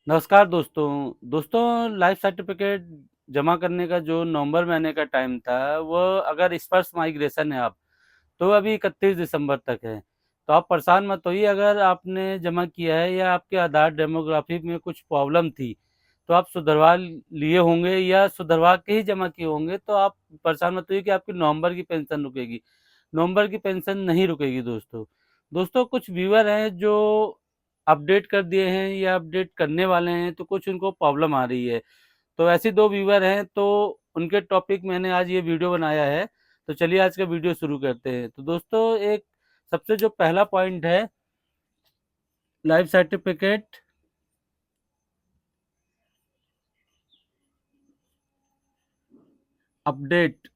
नमस्कार दोस्तों life certificate जमा करने का जो नवंबर महीने का टाइम था, वो अगर स्पर्श माइग्रेशन है तो अभी 31 दिसंबर तक है। तो आप परेशान मत होइए, अगर आपने जमा किया है या आपके आधार डेमोग्राफी में कुछ प्रॉब्लम थी, तो आप सुधरवा लिए होंगे या सुधरवा के ही जमा किए होंगे, तो आप परेशान मत होइए कि आपकी नवंबर की पेंशन रुकेगी। नवंबर की पेंशन नहीं रुकेगी दोस्तों। दोस्तों कुछ व्यूअर हैं जो अपडेट कर दिए हैं या अपडेट करने वाले हैं, तो कुछ उनको प्रॉब्लम आ रही है। तो ऐसे 2 व्यूअर हैं, तो उनके टॉपिक मैंने आज ये वीडियो बनाया है। तो चलिए आज का वीडियो शुरू करते हैं। तो दोस्तों एक सबसे जो पहला पॉइंट है, लाइफ सर्टिफिकेट अपडेट।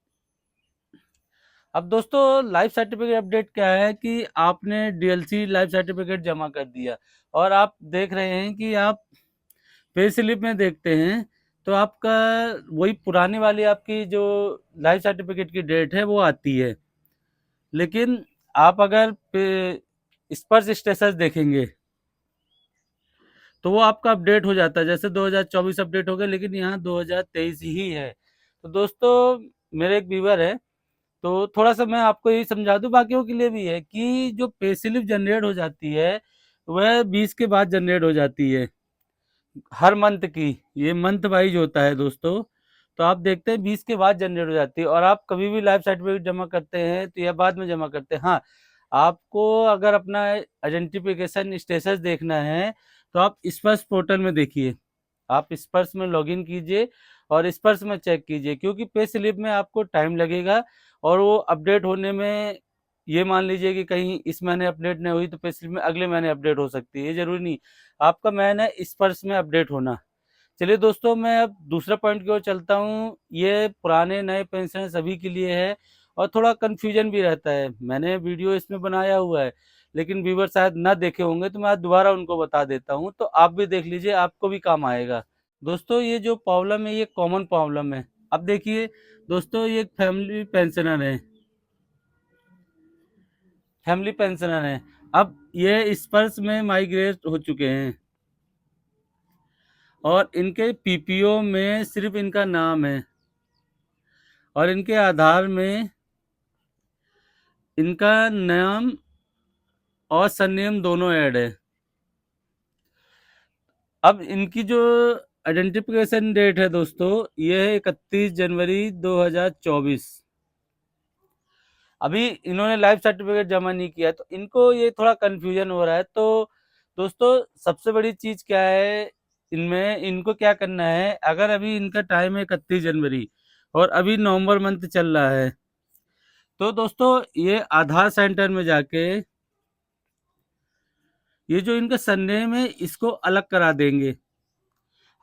अब दोस्तों लाइफ सर्टिफिकेट अपडेट क्या है कि आपने डीएलसी लाइफ सर्टिफिकेट जमा कर दिया और आप देख रहे हैं कि आप पे स्लिप में देखते हैं, तो आपका वही पुरानी वाली आपकी जो लाइफ सर्टिफिकेट की डेट है वो आती है। लेकिन आप अगर स्पर्श स्टेटस देखेंगे तो वो आपका अपडेट हो जाता है, जैसे 2024 अपडेट हो गया, लेकिन यहाँ 2023 ही है। तो दोस्तों मेरे एक व्यूवर है, तो थोड़ा सा मैं आपको यही समझा दूं, बाकियों के लिए भी है कि जो पे स्लिप जनरेट हो जाती है वह 20 के बाद जनरेट हो जाती है हर मंथ की। ये मंथ वाइज होता है दोस्तों। तो आप देखते हैं 20 के बाद जनरेट हो जाती है, और आप कभी भी लाइफ सर्टिफिकेट जमा करते हैं तो यह बाद में जमा करते हैं। हाँ, आपको अगर अपना आइडेंटिफिकेशन स्टेटस देखना है तो आप स्पर्श पोर्टल में देखिए, आप स्पर्श में लॉगिन कीजिए और स्पर्श में चेक कीजिए, क्योंकि पे स्लिप में आपको टाइम लगेगा और वो अपडेट होने में, ये मान लीजिए कि कहीं इस महीने अपडेट नहीं हुई तो पे स्लिप में अगले महीने अपडेट हो सकती है। ये जरूरी नहीं, आपका महीना स्पर्श में अपडेट होना। चलिए दोस्तों मैं अब दूसरा पॉइंट की ओर चलता हूँ। ये पुराने नए पेंशन सभी के लिए है और थोड़ा कन्फ्यूजन भी रहता है। मैंने वीडियो इसमें बनाया हुआ है, लेकिन व्यूवर शायद ना देखे होंगे, तो मैं आज दोबारा उनको बता देता हूँ, तो आप भी देख लीजिए, आपको भी काम आएगा। दोस्तों ये जो प्रॉब्लम है ये कॉमन प्रॉब्लम है। अब देखिए दोस्तों, ये फैमिली पेंशनर है, फैमिली पेंशनर है। अब ये स्पर्श में माइग्रेट हो चुके हैं और इनके पीपीओ में सिर्फ इनका नाम है और इनके आधार में इनका नाम और सरनेम दोनों ऐड है। अब इनकी जो आइडेंटिफिकेशन डेट है दोस्तों, ये है 31 जनवरी 2024। अभी इन्होंने लाइफ सर्टिफिकेट जमा नहीं किया, तो इनको ये थोड़ा कंफ्यूजन हो रहा है। तो दोस्तों सबसे बड़ी चीज क्या है, इनमें इनको क्या करना है, अगर अभी इनका टाइम है 31 जनवरी और अभी नवंबर मंथ चल रहा है, तो दोस्तों ये आधार सेंटर में जाके ये जो इनका सरनेम है इसको अलग करा देंगे।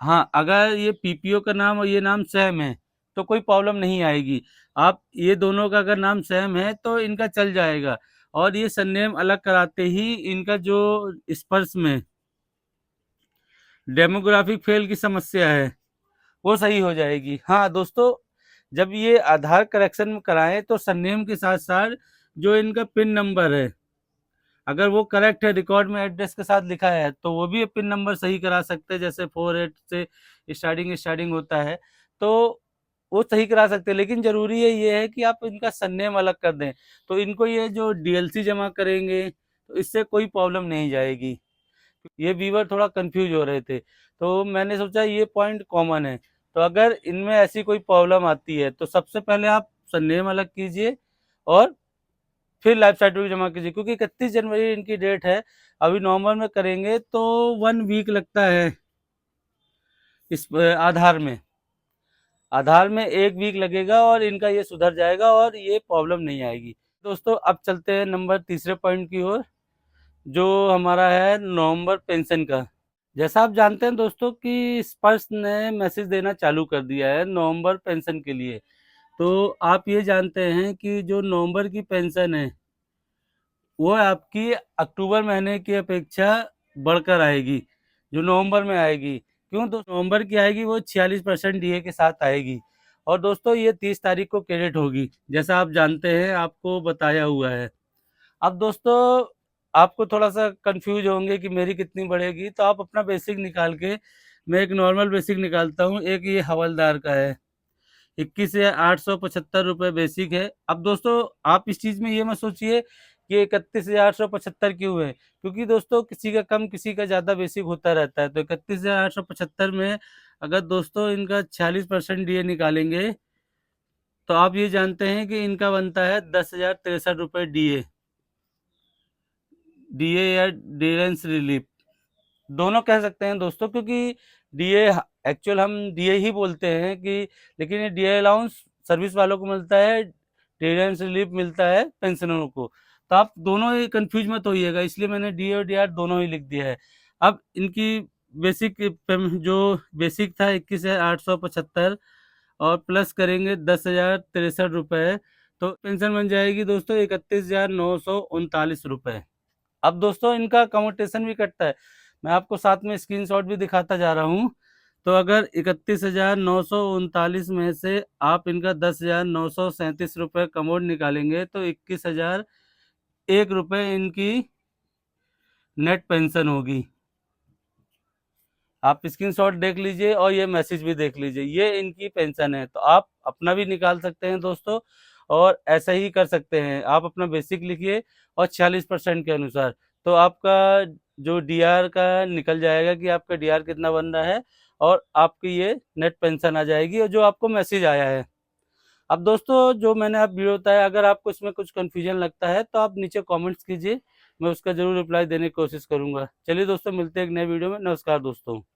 हाँ, अगर ये पीपीओ का नाम और ये नाम सेम है तो कोई प्रॉब्लम नहीं आएगी। आप ये दोनों का अगर नाम सेम है तो इनका चल जाएगा, और ये सरनेम अलग कराते ही इनका जो स्पर्श में डेमोग्राफिक फेल की समस्या है वो सही हो जाएगी। हाँ दोस्तों, जब ये आधार करेक्शन में कराएं तो सरनेम के साथ साथ जो इनका पिन नंबर है, अगर वो करेक्ट है, रिकॉर्ड में एड्रेस के साथ लिखा है, तो वो भी पिन नंबर सही करा सकते हैं। जैसे 48 से स्टार्टिंग होता है, तो वो सही करा सकते हैं। लेकिन जरूरी है ये है कि आप इनका सरनेम अलग कर दें, तो इनको ये जो डीएलसी जमा करेंगे तो इससे कोई प्रॉब्लम नहीं जाएगी। ये व्यूअर थोड़ा कंफ्यूज हो रहे थे, तो मैंने सोचा ये पॉइंट कॉमन है। तो अगर इनमें ऐसी कोई प्रॉब्लम आती है तो सबसे पहले आप सरनेम अलग कीजिए और फिर लाइफ सर्टिफिकेट जमा कीजिए, क्योंकि 31 जनवरी इनकी डेट है। अभी नवंबर में करेंगे तो 1 वीक लगता है इस आधार में 1 वीक लगेगा और इनका ये सुधर जाएगा और ये प्रॉब्लम नहीं आएगी। दोस्तों अब चलते हैं नंबर तीसरे पॉइंट की ओर, जो हमारा है नवंबर पेंशन का। जैसा आप जानते हैं दोस्तों कि स्पर्श ने मैसेज देना चालू कर दिया है नवंबर पेंशन के लिए। तो आप ये जानते हैं कि जो नवंबर की पेंशन है वो आपकी अक्टूबर महीने की अपेक्षा बढ़कर आएगी, जो नवंबर में आएगी। क्यों? तो नवंबर की आएगी वो 46% डीए के साथ आएगी, और दोस्तों ये 30 तारीख को क्रेडिट होगी, जैसा आप जानते हैं, आपको बताया हुआ है। अब दोस्तों आपको थोड़ा सा कंफ्यूज होंगे कि मेरी कितनी बढ़ेगी, तो आप अपना बेसिक निकाल के, मैं एक नॉर्मल बेसिक निकालता हूँ। एक ये हवलदार का है, 21,875 रुपये बेसिक है। अब दोस्तों आप इस चीज़ में ये मत सोचिए कि 31,875 क्यों है, क्योंकि दोस्तों किसी का कम किसी का ज़्यादा बेसिक होता रहता है। तो 31,875 में अगर दोस्तों इनका 46% डीए निकालेंगे, तो आप ये जानते हैं कि इनका बनता है 10,063 रुपये डीए। डीए या डिलेंस रिलीफ दोनों कह सकते हैं दोस्तों, क्योंकि डीए एक्चुअल हम डीए ही बोलते हैं कि, लेकिन ये डीए अलाउंस सर्विस वालों को मिलता है, डिलेंस रिलीफ मिलता है पेंशनरों को। तो आप दोनों ही कंफ्यूज मत होइएगा, इसलिए मैंने डीए और डीआर दोनों ही लिख दिया है। अब इनकी बेसिक जो बेसिक था 21,875 और प्लस करेंगे 10,063 रुपये, तो पेंशन बन जाएगी दोस्तों 31,939 रुपये। अब दोस्तों इनका कम्यूटेशन भी कटता है, मैं आपको साथ में स्क्रीनशॉट भी दिखाता जा रहा हूँ। तो अगर 31,939 में से आप इनका 10,937 रुपये कमोड निकालेंगे, तो 21,001 रुपये इनकी नेट पेंशन होगी। आप स्क्रीनशॉट देख लीजिए और ये मैसेज भी देख लीजिए, ये इनकी पेंशन है। तो आप अपना भी निकाल सकते हैं दोस्तों, और ऐसा ही कर सकते हैं। आप अपना बेसिक लिखिए और 46% के अनुसार, तो आपका जो डीआर का निकल जाएगा कि आपका डीआर कितना बन रहा है, और आपकी ये नेट पेंशन आ जाएगी, और जो आपको मैसेज आया है। अब दोस्तों जो मैंने आप वीडियो बताया, अगर आपको इसमें कुछ कन्फ्यूजन लगता है तो आप नीचे कमेंट्स कीजिए, मैं उसका जरूर रिप्लाई देने की कोशिश करूंगा। चलिए दोस्तों, मिलते हैं एक नए वीडियो में। नमस्कार दोस्तों।